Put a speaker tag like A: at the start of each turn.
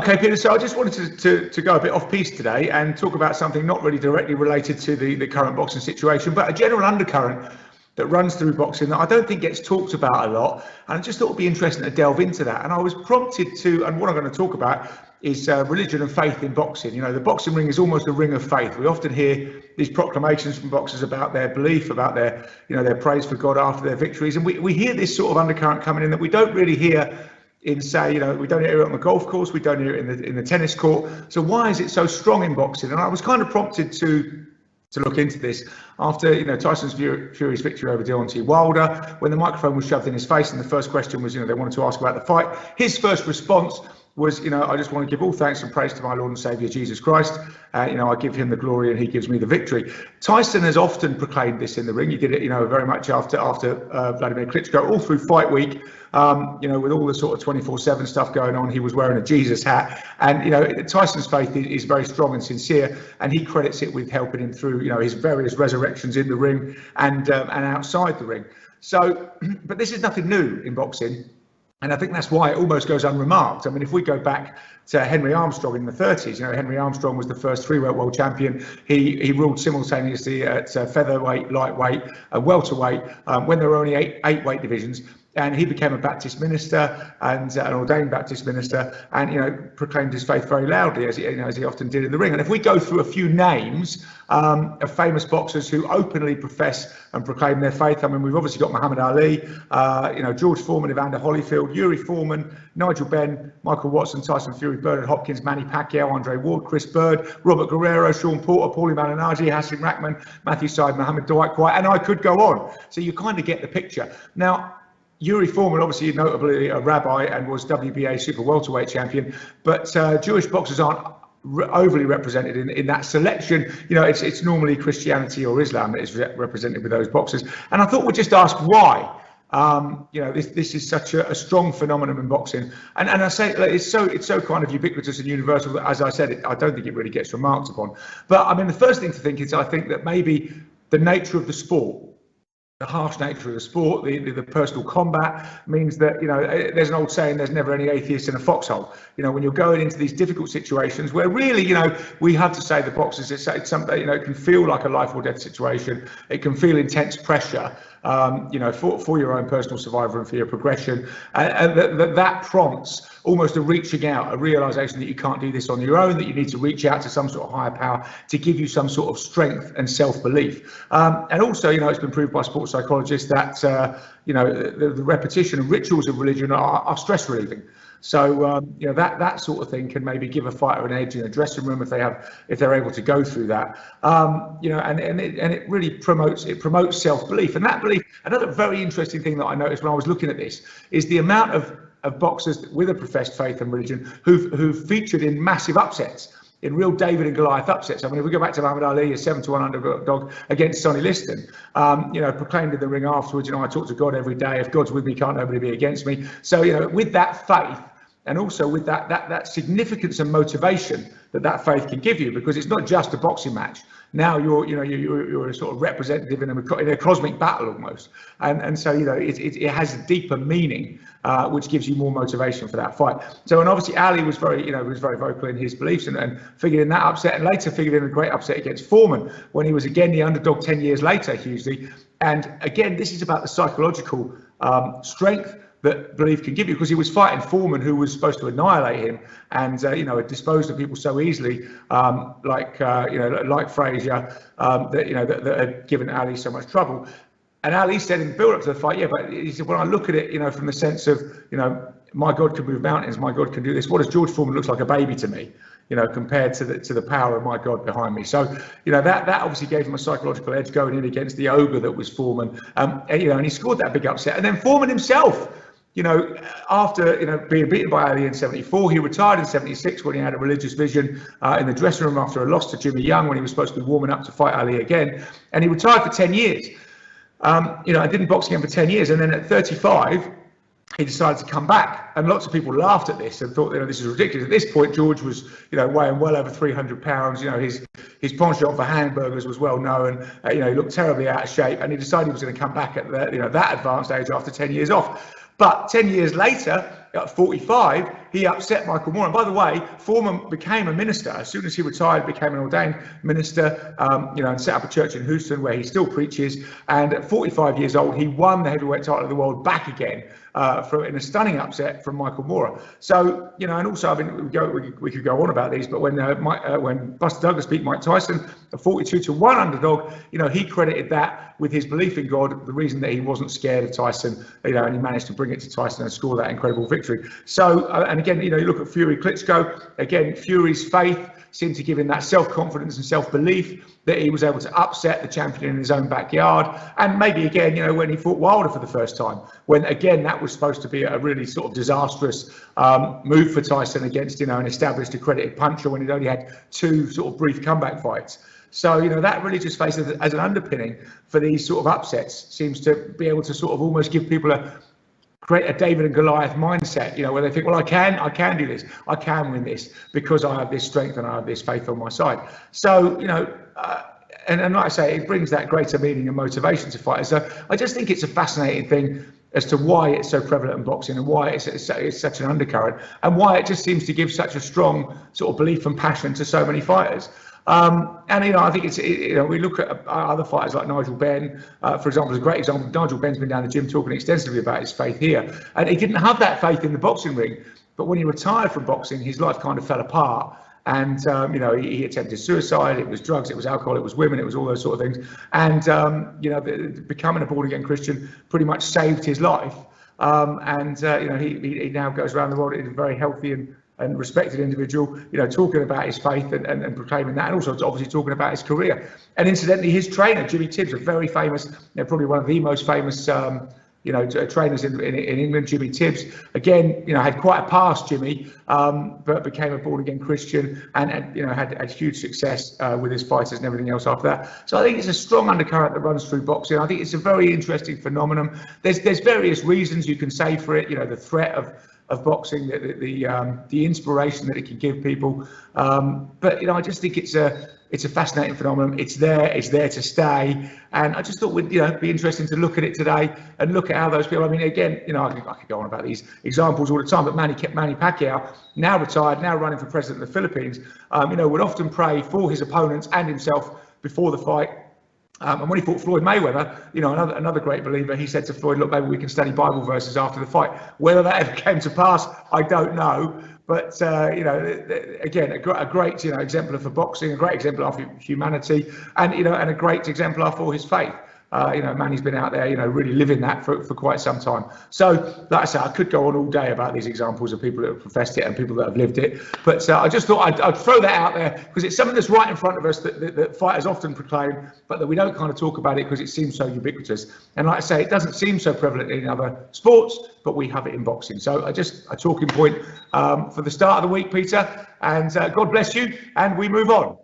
A: Okay, Peter, so I just wanted to go a bit off piece today and talk about something not really directly related to the current boxing situation, but a general undercurrent that runs through boxing that I don't think gets talked about a lot. And I just thought it would be interesting to delve into that. And I was prompted to, and what I'm going to talk about is religion and faith in boxing. You know, the boxing ring is almost a ring of faith. We often hear these proclamations from boxers about their belief, about their, their praise for God after their victories. And we hear this sort of undercurrent coming in that we don't really hear in, say, we don't hear it on the golf course, we don't hear it in the tennis court. So why is it so strong in boxing? And I was kind of prompted to look into this after Tyson Fury's victory over Deontay Wilder, when the microphone was shoved in his face and the first question was, they wanted to ask about the fight. His first response was, I just want to give all thanks and praise to my Lord and Saviour Jesus Christ. I give him the glory and he gives me the victory. Tyson has often proclaimed this in the ring. He did it, very much after Vladimir Klitschko, all through fight week. With all the sort of 24/7 stuff going on, he was wearing a Jesus hat. And, Tyson's faith is very strong and sincere, and he credits it with helping him through, his various resurrections in the ring and outside the ring. So, but this is nothing new in boxing. And I think that's why it almost goes unremarked. I mean, if we go back to Henry Armstrong in the 30s, Henry Armstrong was the first three-weight world champion. He ruled simultaneously at featherweight, lightweight, welterweight, when there were only eight weight divisions. And he became a Baptist minister and an ordained Baptist minister, and proclaimed his faith very loudly, as he often did in the ring. And if we go through a few names of famous boxers who openly profess and proclaim their faith, I mean, we've obviously got Muhammad Ali, George Foreman, Evander Holyfield, Yuri Foreman, Nigel Benn, Michael Watson, Tyson Fury, Bernard Hopkins, Manny Pacquiao, Andre Ward, Chris Bird, Robert Guerrero, Sean Porter, Paulie Malignaggi, Hasim Rahman, Matthew Said, Mohammed Dwight White, and I could go on. So you kind of get the picture. Now, Yuri Foreman, obviously notably a rabbi and was WBA super welterweight champion, but Jewish boxers aren't overly represented in that selection. It's normally Christianity or Islam that is represented with those boxers. And I thought we'd just ask why. This is such a strong phenomenon in boxing, and I say it's so kind of ubiquitous and universal that, as I said, I don't think it really gets remarked upon. But I mean, the first thing to think is I think that maybe the nature of the sport, the harsh nature of the sport, the personal combat means that, there's an old saying, there's never any atheists in a foxhole. When you're going into these difficult situations where really, we have to say the boxers, it's something, it can feel like a life or death situation. It can feel intense pressure, for your own personal survival and for your progression. And that prompts almost a reaching out, a realization that you can't do this on your own, that you need to reach out to some sort of higher power to give you some sort of strength and self-belief. And also, it's been proved by sports psychologists that, the repetition and rituals of religion are stress relieving. So, that sort of thing can maybe give a fighter an edge in a dressing room if they're able to go through that. And it really promotes self-belief. And that belief, another very interesting thing that I noticed when I was looking at this is the amount of boxers with a professed faith and religion who've featured in massive upsets, in real David and Goliath upsets. I mean, if we go back to Muhammad Ali, a 7-1 underdog against Sonny Liston, proclaimed in the ring afterwards, I talk to God every day. If God's with me, can't nobody be against me. So, with that faith, and also with that significance and motivation that faith can give you, because it's not just a boxing match. Now you're a sort of representative in a cosmic battle almost, and so it has a deeper meaning, which gives you more motivation for that fight. So, and obviously Ali was very vocal in his beliefs and figured in that upset, and later figured in a great upset against Foreman when he was again the underdog 10 years later, hugely. And again, this is about the psychological strength that belief can give you, because he was fighting Foreman, who was supposed to annihilate him, and had disposed of people so easily, like Frazier, that had given Ali so much trouble. And Ali said in the build-up to the fight, but he said, when I look at it, from the sense of, my God can move mountains, my God can do this. What does George Foreman looks like a baby to me, compared to the power of my God behind me. So, that obviously gave him a psychological edge going in against the ogre that was Foreman. And he scored that big upset. And then Foreman himself, after being beaten by Ali in 74, he retired in 76 when he had a religious vision in the dressing room after a loss to Jimmy Young, when he was supposed to be warming up to fight Ali again. And he retired for 10 years. I didn't box again for 10 years. And then at 35, he decided to come back. And lots of people laughed at this and thought, this is ridiculous. At this point, George was, weighing well over 300 pounds. His penchant for hamburgers was well known. He looked terribly out of shape. And he decided he was going to come back at that advanced age after 10 years off. But 10 years later, at 45, he upset Michael Moore. And by the way, Foreman became a minister as soon as he retired, became an ordained minister, and set up a church in Houston where he still preaches. And at 45 years old, he won the heavyweight title of the world back again in a stunning upset from Michael Moore. So, and also, I mean, we could go on about these, but when Buster Douglas beat Mike Tyson, a 42-1 underdog, he credited that with his belief in God, the reason that he wasn't scared of Tyson, and he managed to bring it to Tyson and score that incredible victory. So, and again, you look at Fury Klitschko, again, Fury's faith seemed to give him that self-confidence and self-belief that he was able to upset the champion in his own backyard. And maybe again, when he fought Wilder for the first time, when again that was supposed to be a really sort of disastrous move for Tyson against an established accredited puncher when he'd only had 2 sort of brief comeback fights. So that religious faith as an underpinning for these sort of upsets seems to be able to sort of almost give people create a David and Goliath mindset, where they think, well, I can do this, I can win this because I have this strength and I have this faith on my side. So, and like I say, it brings that greater meaning and motivation to fighters. So I just think it's a fascinating thing as to why it's so prevalent in boxing and why it's such an undercurrent and why it just seems to give such a strong sort of belief and passion to so many fighters. And I think it's we look at other fighters like Nigel Benn, for example, is a great example. Nigel Benn's been down the gym talking extensively about his faith here, and he didn't have that faith in the boxing ring. But when he retired from boxing, his life kind of fell apart. And he attempted suicide. It was drugs, it was alcohol, it was women, it was all those sort of things. And becoming a born-again Christian pretty much saved his life. He now goes around the world in a very healthy and respected individual, talking about his faith and proclaiming that, and also obviously talking about his career. And incidentally, his trainer, Jimmy Tibbs, a very famous, probably one of the most famous, trainers in England, Jimmy Tibbs, again, had quite a past, Jimmy, but became a born-again Christian and had huge success with his fighters and everything else after that. So I think it's a strong undercurrent that runs through boxing. I think it's a very interesting phenomenon. There's various reasons you can say for it, the threat of boxing, the inspiration that it can give people, but I just think it's a fascinating phenomenon. It's there to stay, and I just thought we'd be interesting to look at it today and look at how those people. I mean, again, I could go on about these examples all the time, but Manny Pacquiao, now retired, now running for president of the Philippines, would often pray for his opponents and himself before the fight. And when he fought Floyd Mayweather, another great believer, he said to Floyd, look, maybe we can study Bible verses after the fight. Whether that ever came to pass, I don't know. But, again, a great, exemplar for boxing, a great exemplar for humanity, and a great exemplar for his faith. Manny's been out there, really living that for quite some time. So, like I say, I could go on all day about these examples of people that have professed it and people that have lived it. But I just thought I'd throw that out there because it's something that's right in front of us that fighters often proclaim, but that we don't kind of talk about it because it seems so ubiquitous. And like I say, it doesn't seem so prevalent in other sports, but we have it in boxing. So a talking point for the start of the week, Peter. And God bless you. And we move on.